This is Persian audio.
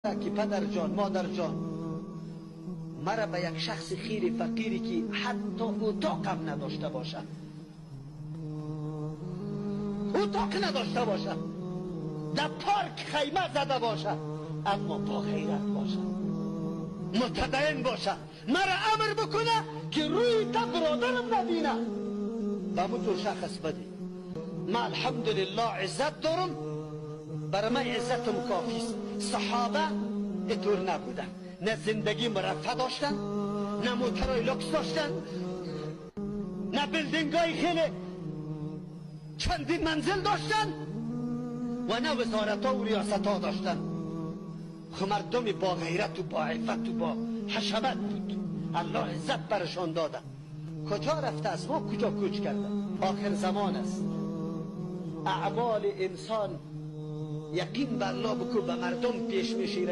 که پدر جان مادر جان مرا به یک شخص خیر فقیری که حتی اتاقم نداشته باشد در پارک خیمه زده باشد اما با غیرت باشد متدین باشد مرا امر بکنه که روی تا برادرم نبینه به همونطور شخص بده من الحمدلله عزت دارم برای من عزتم کافی است. صحابه اینطور نبودن، نه زندگی مرفه داشتن، نه موترهای لوکس داشتن، نه بیلدینگای خیلی چندین منزل داشتن و نه وزارت ها و ریاست ها داشتن. خب مردم با غیرت و با عفت و با حشمت بود، الله عزت برشان داده. کجا رفته است؟ ما کجا کوچ کرده؟ آخر زمان است. اعمال انسان یقین بر الله بکن به مردم پیش میشیره.